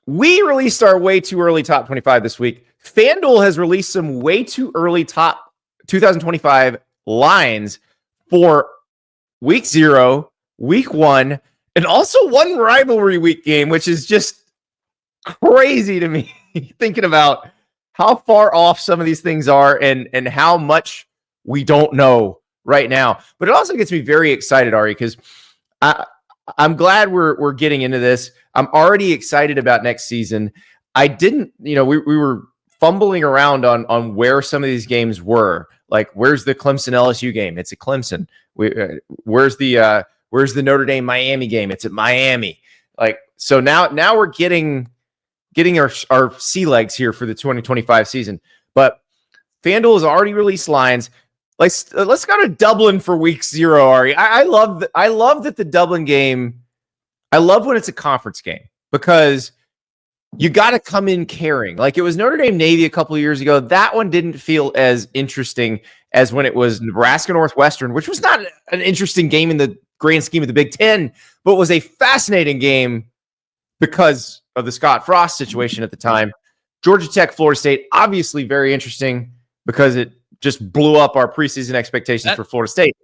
we released our way too early top 25 this week. FanDuel has released some way too early top 2025 lines for week 0, week 1, and also one rivalry week game, which is just crazy to me thinking about how far off some of these things are and how much we don't know right now. But it also gets me very excited, Ari, because I'm glad we're getting into this. I'm already excited about next season. I didn't, we were fumbling around on where some of these games were. Like, where's the Clemson LSU game? It's at Clemson. Where's the Notre Dame Miami game? It's at Miami. Like, so now we're getting our sea legs here for the 2025 season. But FanDuel has already released lines. Let's go to Dublin for week 0, Ari. I love that the Dublin game. I love when it's a conference game because you got to come in caring. Like it was Notre Dame Navy a couple of years ago. That one didn't feel as interesting as when it was Nebraska Northwestern, which was not an interesting game in the grand scheme of the Big Ten, but was a fascinating game because of the Scott Frost situation at the time. Georgia Tech, Florida State, obviously very interesting because it just blew up our preseason expectations for Florida State.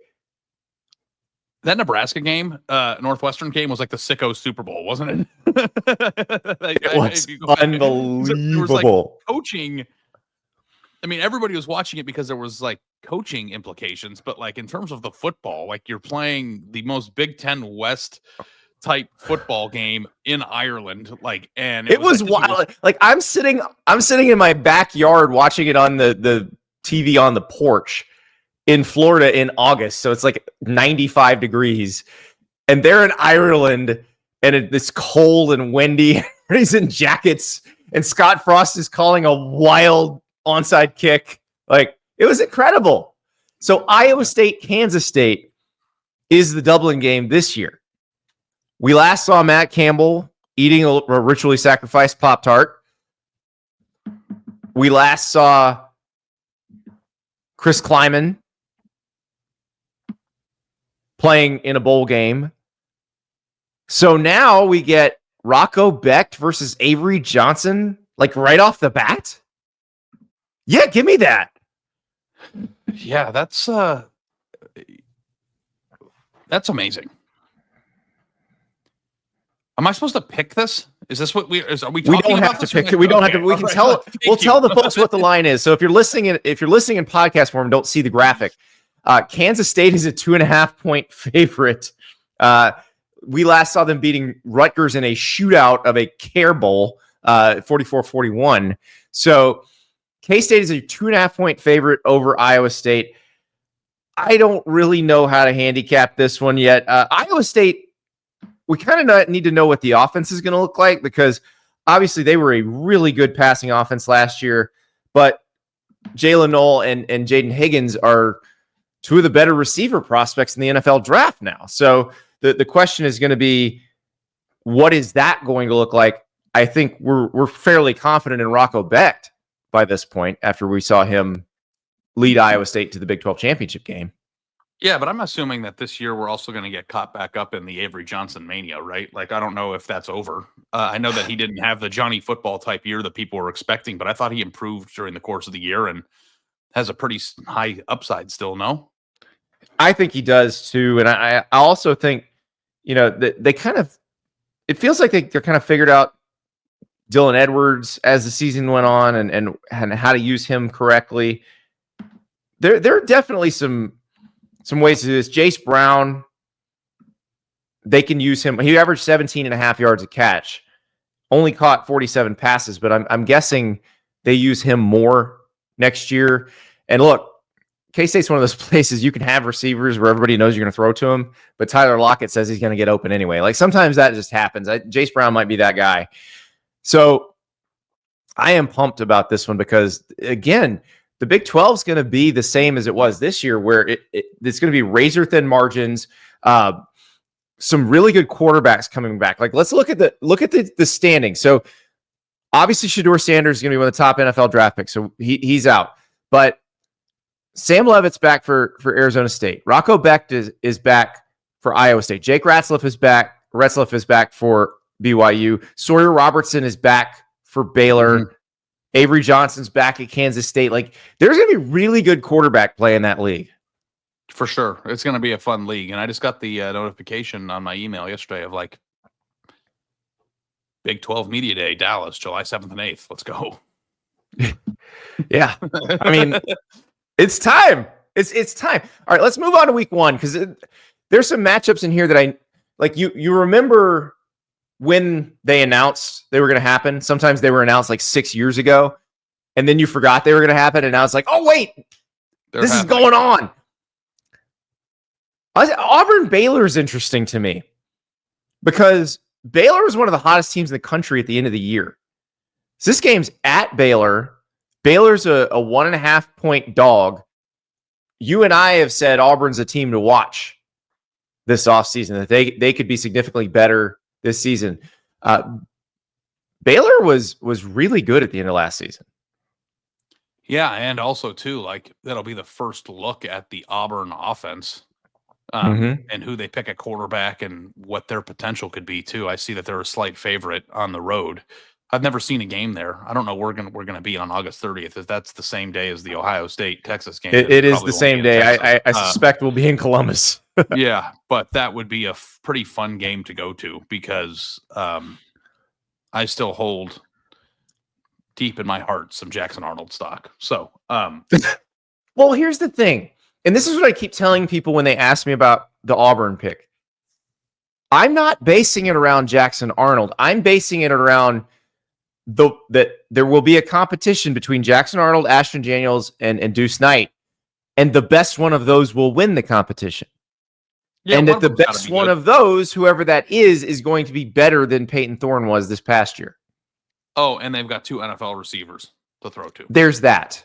That Nebraska game, Northwestern game, was like the sicko Super Bowl, wasn't it? It was unbelievable. There was like coaching. I mean, everybody was watching it because there was like coaching implications, but like in terms of the football, like you're playing the most Big Ten West type football game in Ireland. Like, and it was wild. Like I'm sitting in my backyard watching it on the TV on the porch in Florida in August. So it's like 95 degrees and they're in Ireland and it's cold and windy. He's in jackets and Scott Frost is calling a wild onside kick. Like it was incredible. So Iowa State, Kansas State is the Dublin game this year. We last saw Matt Campbell eating a ritually sacrificed Pop-Tart. We last saw Chris Kleiman playing in a bowl game. So now we get Rocco Becht versus Avery Johnson, like right off the bat. Yeah, give me that. Yeah, that's amazing. Am I supposed to pick this? Is this what are we talking about? We don't have to pick it. We don't have to. We can tell. We'll tell the folks what the line is. So if you're listening in podcast form, don't see the graphic. Kansas State is a 2.5-point favorite. We last saw them beating Rutgers in a shootout of a Care Bowl, 44-41. So K-State is a 2.5-point favorite over Iowa State. I don't really know how to handicap this one yet. Iowa State, we kind of need to know what the offense is going to look like because obviously they were a really good passing offense last year, but Jalen Knoll and Jaden Higgins are two of the better receiver prospects in the NFL draft now. So the question is going to be, what is that going to look like? I think we're fairly confident in Rocco Becht by this point after we saw him lead Iowa State to the Big 12 championship game. Yeah, but I'm assuming that this year we're also going to get caught back up in the Avery Johnson mania, right? Like, I don't know if that's over. I know that he didn't have the Johnny football type year that people were expecting, but I thought he improved during the course of the year and has a pretty high upside still, no? I think he does too. And I also think, they kind of, it feels like they're kind of figured out Dylan Edwards as the season went on and how to use him correctly. There are definitely some ways to do this. Jace Brown, they can use him. He averaged 17.5 yards a catch, only caught 47 passes, but I'm guessing they use him more next year. And look, K-State's one of those places you can have receivers where everybody knows you're going to throw to him, but Tyler Lockett says he's going to get open anyway. Like sometimes that just happens. Jace Brown might be that guy. So I am pumped about this one because, again, the Big 12 is going to be the same as it was this year, where it's going to be razor thin margins. Some really good quarterbacks coming back. Like let's look at the standing. So obviously Shedeur Sanders is going to be one of the top NFL draft picks, so he's out. But Sam Leavitt's back for Arizona State. Rocco Becht is back for Iowa State. Jake Retzlaff is back for BYU. Sawyer Robertson is back for Baylor. Mhm. Avery Johnson's back at Kansas State. Like, there's going to be really good quarterback play in that league. For sure. It's going to be a fun league. And I just got the notification on my email yesterday of like Big 12 Media Day, Dallas, July 7th and 8th. Let's go. Yeah. I mean, it's time. It's time. All right, let's move on to week one, because there's some matchups in here that I like. You remember when they announced they were going to happen? Sometimes they were announced like 6 years ago, and then you forgot they were going to happen, and now it's like, oh wait, this is going on. Auburn Baylor is interesting to me because Baylor is one of the hottest teams in the country at the end of the year. So this game's at Baylor. Baylor's a 1.5 point dog. You and I have said Auburn's a team to watch this offseason, that they could be significantly better this season. Baylor was really good at the end of last season. Yeah, and also too, like that'll be the first look at the Auburn offense. And who they pick at quarterback and what their potential could be too. I see that they're a slight favorite on the road. I've never seen a game there. I don't know where we're gonna be on August 30th. If that's the same day as the Ohio State Texas game, it is the same day. I suspect we'll be in Columbus. Yeah, but that would be a pretty fun game to go to because I still hold deep in my heart some Jackson Arnold stock. So, well, here's the thing. And this is what I keep telling people when they ask me about the Auburn pick. I'm not basing it around Jackson Arnold. I'm basing it around that there will be a competition between Jackson Arnold, Ashton Daniels, and Deuce Knight, and the best one of those will win the competition. Yeah, and that the best one of those, whoever that is going to be better than Peyton Thorne was this past year. Oh, and they've got 2 NFL receivers to throw to. There's that.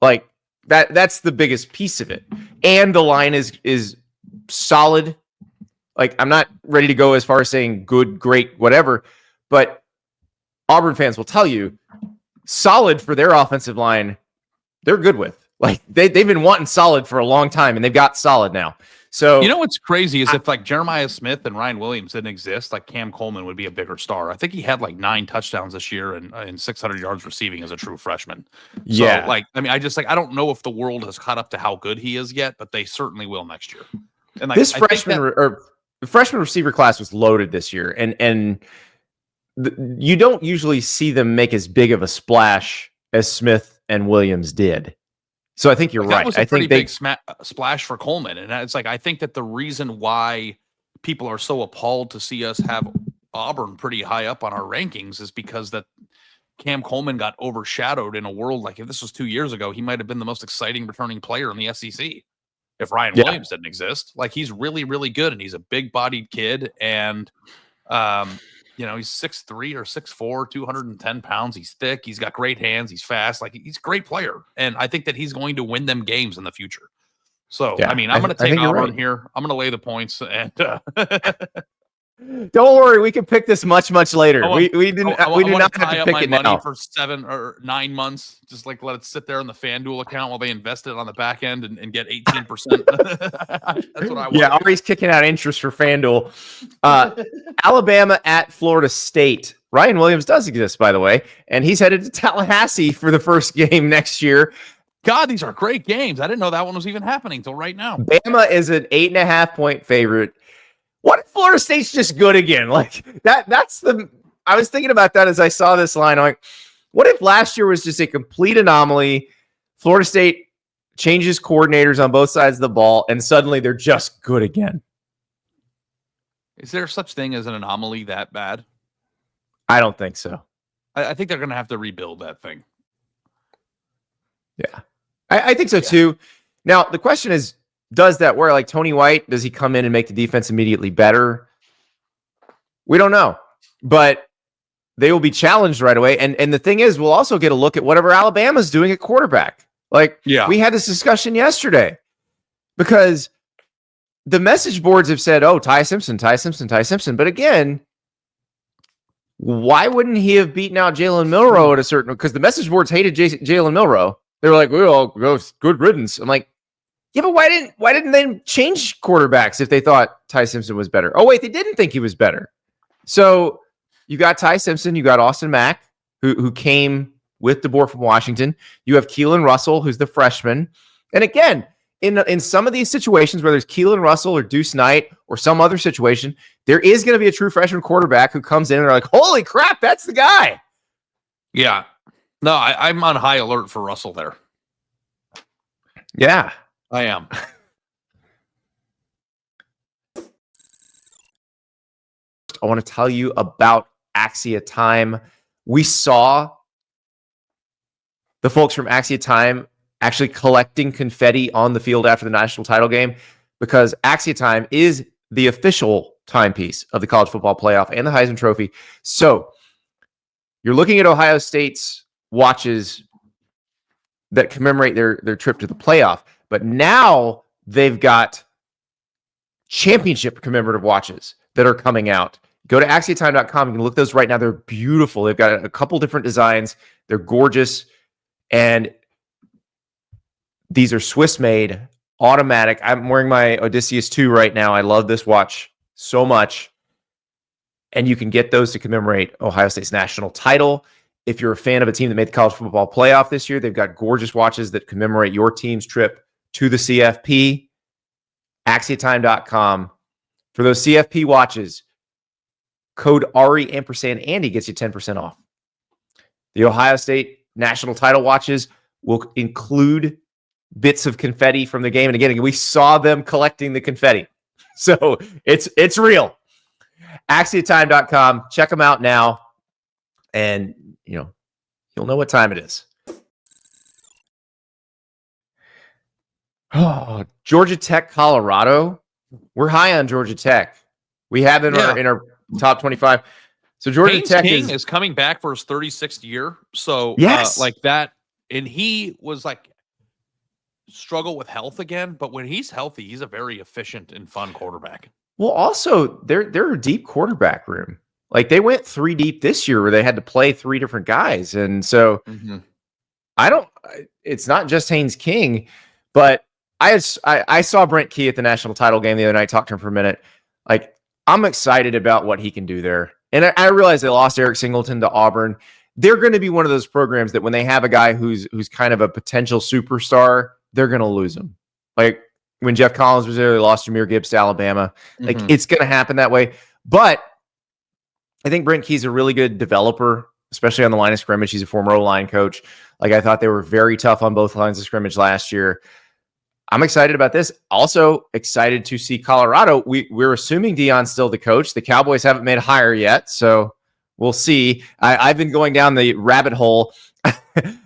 Like, that's the biggest piece of it. And the line is solid. Like, I'm not ready to go as far as saying good, great, whatever, but Auburn fans will tell you solid for their offensive line, they're good with. Like, they've been wanting solid for a long time, and they've got solid now. So, you know what's crazy is if like Jeremiah Smith and Ryan Williams didn't exist, like Cam Coleman would be a bigger star. I think he had like 9 touchdowns this year and 600 yards receiving as a true freshman. Yeah. So, like, I mean, I don't know if the world has caught up to how good he is yet, but they certainly will next year. And like, this freshman receiver class was loaded this year, and you don't usually see them make as big of a splash as Smith and Williams did. So I think you're right. That was a pretty big splash for Coleman. And it's like, I think that the reason why people are so appalled to see us have Auburn pretty high up on our rankings is because that Cam Coleman got overshadowed in a world like, if this was 2 years ago, he might have been the most exciting returning player in the SEC. If Ryan Williams didn't exist, like, he's really, really good. And he's a big bodied kid. And, you know, he's 6'3" or 6'4", 210 pounds. He's thick. He's got great hands. He's fast. Like, he's a great player. And I think that he's going to win them games in the future. So, I mean, I'm going to take Auburn here. I'm going to lay the points. And don't worry, we can pick this much later. We do not have to pick it now for 7 or 9 months. Just like let it sit there in the FanDuel account while they invest it on the back end and get 18%. That's what I want. Yeah, Ari's kicking out interest for FanDuel. Alabama at Florida State. Ryan Williams does exist, by the way, and he's headed to Tallahassee for the first game next year. God, these are great games. I didn't know that one was even happening till right now. Bama is an 8.5 point favorite. What if Florida State's just good again? Like, I was thinking about that as I saw this line. I'm like, what if last year was just a complete anomaly? Florida State changes coordinators on both sides of the ball, and suddenly they're just good again. Is there such thing as an anomaly that bad? I don't think so. I think they're going to have to rebuild that thing. Yeah, I think so too. Now, the question is, does that work? Like Tony White, does he come in and make the defense immediately better? We don't know, but they will be challenged right away. And the thing is, we'll also get a look at whatever Alabama's doing at quarterback. Like, we had this discussion yesterday because the message boards have said, oh, Ty Simpson. But again, why wouldn't he have beaten out Jalen Milroe at a certain, because the message boards hated Jalen Milroe. They were like, well, good riddance. I'm like, yeah, but why didn't they change quarterbacks if they thought Ty Simpson was better? Oh, wait, they didn't think he was better. So you got Ty Simpson, you got Austin Mack, who came with DeBoer from Washington. You have Keelan Russell, who's the freshman. And again, in some of these situations where there's Keelan Russell or Deuce Knight or some other situation, there is going to be a true freshman quarterback who comes in and they're like, holy crap, that's the guy. Yeah. No, I'm on high alert for Russell there. Yeah. I am. I want to tell you about Axia Time. We saw the folks from Axia Time actually collecting confetti on the field after the national title game because Axia Time is the official timepiece of the college football playoff and the Heisman Trophy. So you're looking at Ohio State's watches that commemorate their trip to the playoff, but now they've got championship commemorative watches that are coming out. Go to AxiaTime.com. You can look those right now. They're beautiful. They've got a couple different designs. They're gorgeous. And these are Swiss-made, automatic. I'm wearing my Odysseus 2 right now. I love this watch so much. And you can get those to commemorate Ohio State's national title. If you're a fan of a team that made the college football playoff this year, they've got gorgeous watches that commemorate your team's trip to the CFP. AxiaTime.com. For those CFP watches, code Ari & Andy gets you 10% off. The Ohio State national title watches will include bits of confetti from the game. And again, we saw them collecting the confetti. So it's real. AxiaTime.com. Check them out now. And, you'll know what time it is. Oh, Georgia Tech, Colorado. We're high on Georgia Tech. We have them in our top 25. So Georgia Haynes Tech King is coming back for his 36th year. So yes, like that. And he was like struggle with health again, but when he's healthy, he's a very efficient and fun quarterback. Well, also they're a deep quarterback room. Like they went 3 deep this year where they had to play 3 different guys. And so it's not just Haynes King, but I saw Brent Key at the national title game the other night, talked to him for a minute. Like I'm excited about what he can do there. And I realize they lost Eric Singleton to Auburn. They're going to be one of those programs that when they have a guy who's kind of a potential superstar, they're going to lose him. Like when Jeff Collins was there, they lost Jahmyr Gibbs to Alabama. Like it's going to happen that way. But I think Brent Key's a really good developer, especially on the line of scrimmage. He's a former O-line coach. Like I thought they were very tough on both lines of scrimmage last year. I'm excited about this. Also excited to see Colorado. We're assuming Deion's still the coach. The Cowboys haven't made a hire yet, so we'll see. I've been going down the rabbit hole.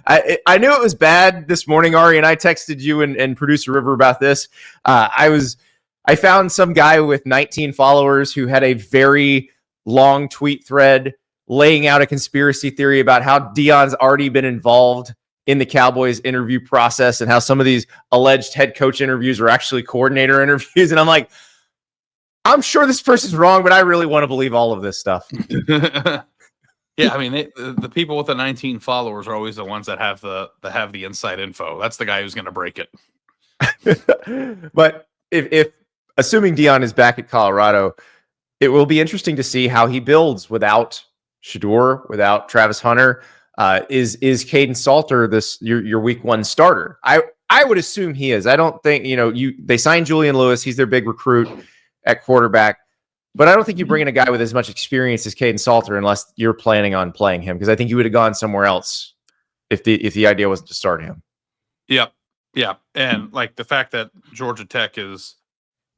I knew it was bad this morning, Ari, and I texted you and producer River about this. I found some guy with 19 followers who had a very long tweet thread laying out a conspiracy theory about how Deion's already been involved in the Cowboys interview process and how some of these alleged head coach interviews are actually coordinator interviews. And I'm like, I'm sure this person's wrong, but I really want to believe all of this stuff. Yeah, I mean, the people with the 19 followers are always the ones that have the inside info. That's the guy who's going to break it. But if assuming Deion is back at Colorado, it will be interesting to see how he builds without Shedeur, without Travis Hunter. Is Caden Salter your week 1 starter? I would assume he is. I don't think they signed Julian Lewis. He's their big recruit at quarterback. But I don't think you bring in a guy with as much experience as Caden Salter unless you're planning on playing him, because I think you would have gone somewhere else if the idea wasn't to start him. Yep. Yeah. And like the fact that Georgia Tech is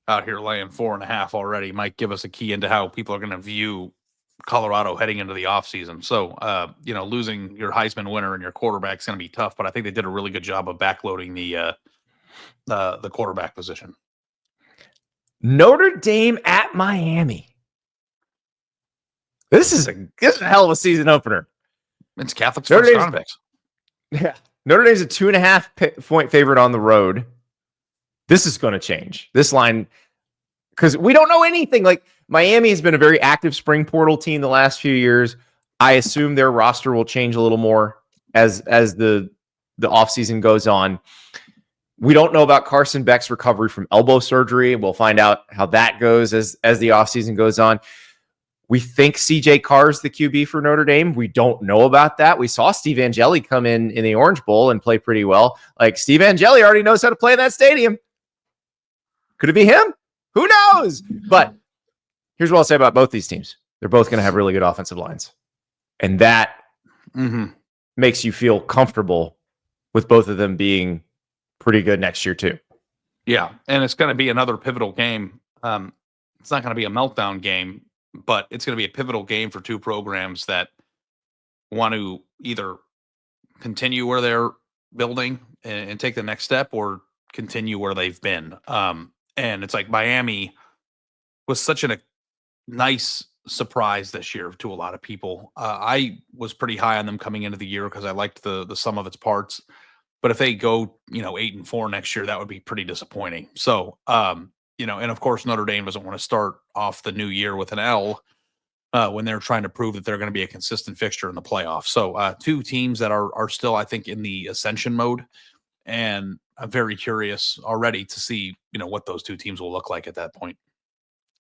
out here laying 4.5 already might give us a key into how people are going to view Colorado heading into the offseason. So, losing your Heisman winner and your quarterback is going to be tough, but I think they did a really good job of backloading the quarterback position. Notre Dame at Miami. This is a hell of a season opener. It's Catholic's first round picks. Yeah. Notre Dame's a 2.5 point favorite on the road. This is going to change. This line, because we don't know anything. Like Miami has been a very active spring portal team the last few years. I assume their roster will change a little more as the offseason goes on. We don't know about Carson Beck's recovery from elbow surgery. We'll find out how that goes as the offseason goes on. We think CJ Carr's the QB for Notre Dame. We don't know about that. We saw Steve Angeli come in the Orange Bowl and play pretty well. Like, Steve Angeli already knows how to play in that stadium. Could it be him? Who knows? But here's what I'll say about both these teams. They're both going to have really good offensive lines. And that makes you feel comfortable with both of them being pretty good next year too. Yeah, and it's going to be another pivotal game. It's not going to be a meltdown game, but it's going to be a pivotal game for two programs that want to either continue where they're building and take the next step, or continue where they've been. And it's like Miami was such a nice surprise this year to a lot of people. I was pretty high on them coming into the year because I liked the sum of its parts. But if they go, 8-4 next year, that would be pretty disappointing. So, and of course, Notre Dame doesn't want to start off the new year with an L when they're trying to prove that they're going to be a consistent fixture in the playoffs. So, two teams that are still, I think, in the ascension mode. And I'm very curious already to see, what those two teams will look like at that point.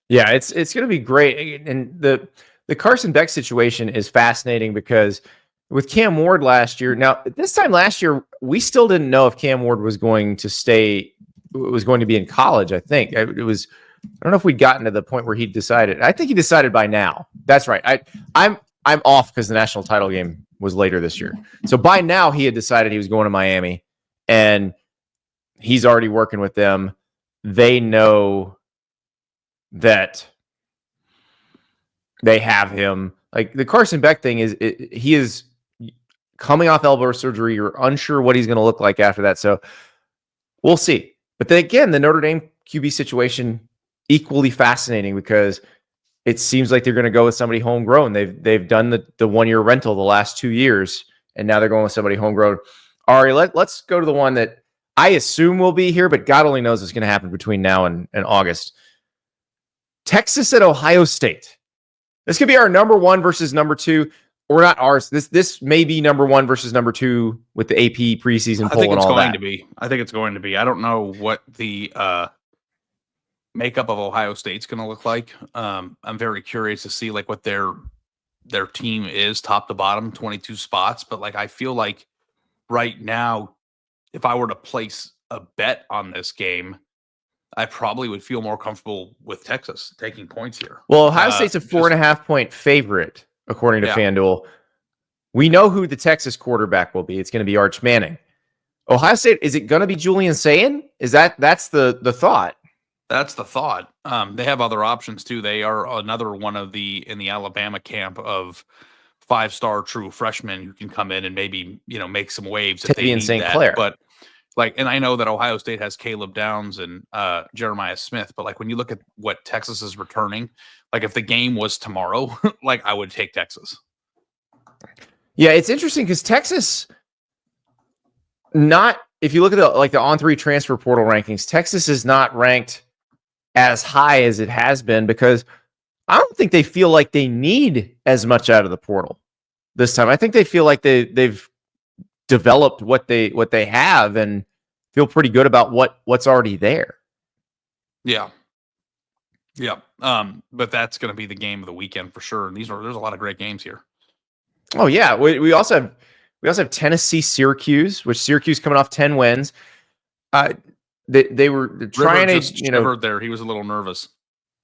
Yeah, it's going to be great. And the Carson Beck situation is fascinating because with Cam Ward last year, now this time last year, we still didn't know if Cam Ward was going to be in college. I think I don't know if we'd gotten to the point where he decided. I think he decided by now. That's right. I'm off because the national title game was later this year. So by now he had decided he was going to Miami, and he's already working with them. They know that they have him. Like, the Carson Beck thing he is coming off elbow surgery. You're unsure what he's going to look like after that. So we'll see. But then again, the Notre Dame QB situation, equally fascinating because it seems like they're going to go with somebody homegrown. They've done the 1-year rental the last 2 years, and now they're going with somebody homegrown. Ari, let's go to the one that I assume will be here, but God only knows what's going to happen between now and August. Texas at Ohio State. This could be our number 1 versus number 2. Or not ours. This may be number 1 versus number 2 with the AP preseason poll and all that. I think it's going to be. I don't know what the makeup of Ohio State's going to look like. I'm very curious to see what their team is, top to bottom, 22 spots. But I feel like right now, if I were to place a bet on this game, I probably would feel more comfortable with Texas taking points here. Well, Ohio State's a 4.5 point favorite. According to FanDuel, we know who the Texas quarterback will be. It's going to be Arch Manning. Ohio State, is it going to be Julian Sayin? That's the thought? That's the thought. They have other options too. They are another one in the Alabama camp of 5-star true freshmen who can come in and maybe make some waves if they need St. that. Clair. But and I know that Ohio State has Caleb Downs and Jeremiah Smith, but when you look at what Texas is returning, if the game was tomorrow, I would take Texas. Yeah, it's interesting because Texas, if you look at the On3 transfer portal rankings, Texas is not ranked as high as it has been because I don't think they feel like they need as much out of the portal this time. I think they feel like they've developed what they have and feel pretty good about what's already there. Yeah. But that's going to be the game of the weekend for sure. And there's a lot of great games here. Oh yeah. We also have Tennessee, Syracuse, which Syracuse coming off 10 wins. They were trying River just shivered there. He was a little nervous.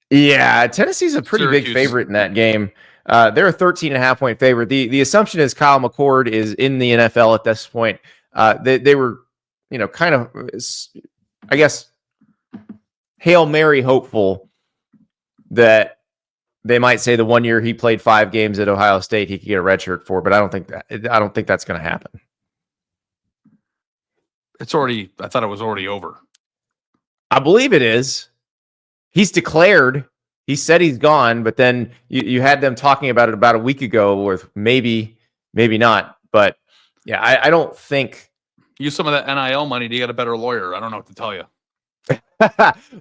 Yeah. Tennessee's a pretty big favorite in that game. They're a 13.5 point favorite. The assumption is Kyle McCord is in the NFL at this point. They were, kind of, I guess, Hail Mary hopeful that they might say the 1 year he played 5 games at Ohio State, he could get a red shirt for, but I don't think that's going to happen. I thought it was already over. I believe it is. He's declared. He said he's gone, but then you had them talking about it about a week ago with maybe not. But yeah, I don't think. Use some of that NIL money to get a better lawyer. I don't know what to tell you.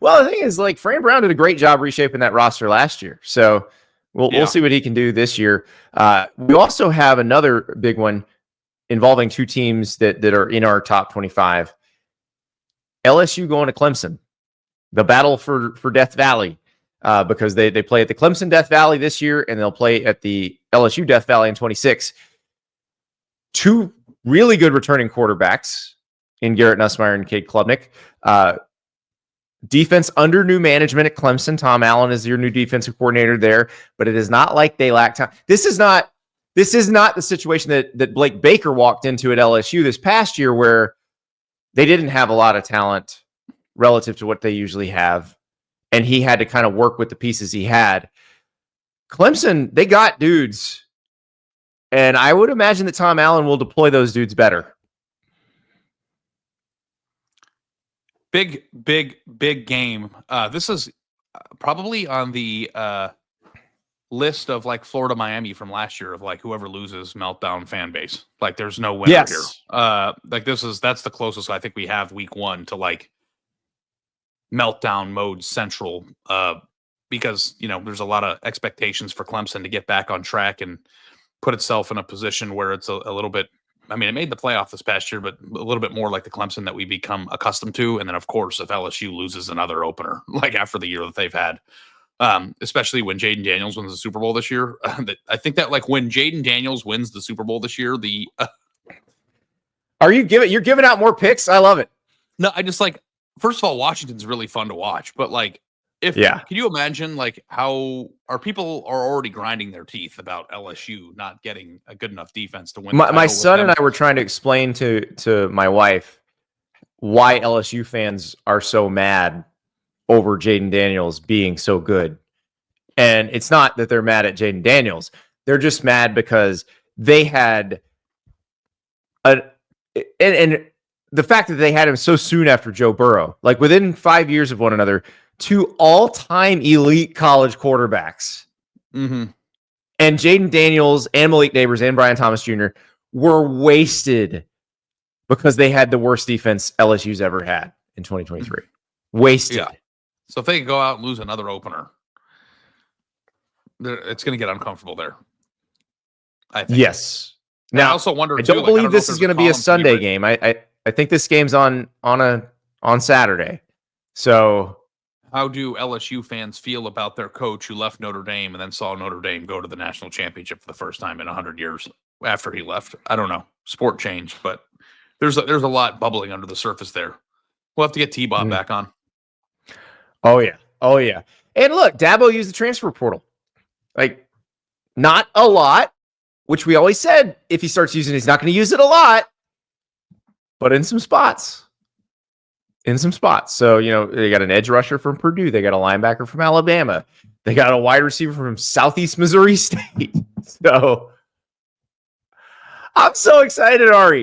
Well, the thing is, Fran Brown did a great job reshaping that roster last year. So we'll see what he can do this year. We also have another big one involving two teams that are in our top 25. LSU going to Clemson. The battle for Death Valley. because they play at the Clemson Death Valley this year, and they'll play at the LSU Death Valley in 26. Two really good returning quarterbacks in Garrett Nussmeier and Cade Klubnik. Defense under new management at Clemson. Tom Allen is your new defensive coordinator there, but it is not like they lack time. This is not the situation that Blake Baker walked into at LSU this past year, where they didn't have a lot of talent relative to what they usually have, and he had to kind of work with the pieces he had. Clemson, they got dudes, and I would imagine that Tom Allen will deploy those dudes better. Big game. This is probably on the list of like Florida Miami from last year of like whoever loses meltdown fan base. Like there's no winner here. Like that's the closest I think we have week 1 to like meltdown mode central. Because there's a lot of expectations for Clemson to get back on track and put itself in a position where it's a little bit. I mean, it made the playoff this past year, but a little bit more like the Clemson that we become accustomed to. And then, of course, if LSU loses another opener, like after the year that they've had, especially when Jaden Daniels wins the Super Bowl this year, I think that like when Jaden Daniels wins the Super Bowl this year, you're giving out more picks? I love it. No, I just like, first of all, Washington's really fun to watch, but like, can you imagine like how our people are already grinding their teeth about LSU not getting a good enough defense to win? My son and I were trying to explain to my wife why LSU fans are so mad over Jaden Daniels being so good. And it's not that they're mad at Jaden Daniels. They're just mad because they had and the fact that they had him so soon after Joe Burrow, like within 5 years of one another, 2 all-time elite college quarterbacks. Mm-hmm. And Jaden Daniels and Malik Neighbors and Brian Thomas Jr. were wasted because they had the worst defense LSU's ever had in 2023. Wasted. Yeah. So if they could go out and lose another opener, it's going to get uncomfortable there, I think. Yes. Now, I also wonder. I don't believe this is going to be a Sunday game. I think this game's on Saturday. So how do LSU fans feel about their coach who left Notre Dame and then saw Notre Dame go to the national championship for the first time in 100 years after he left? I don't know. Sport changed, but there's a lot bubbling under the surface there. We'll have to get T-Bob back on. Oh, yeah. And look, Dabo used the transfer portal. Like, not a lot, which we always said if he starts using it, he's not going to use it a lot, but in some spots. So, they got an edge rusher from Purdue. They got a linebacker from Alabama. They got a wide receiver from Southeast Missouri State. So I'm so excited, Ari.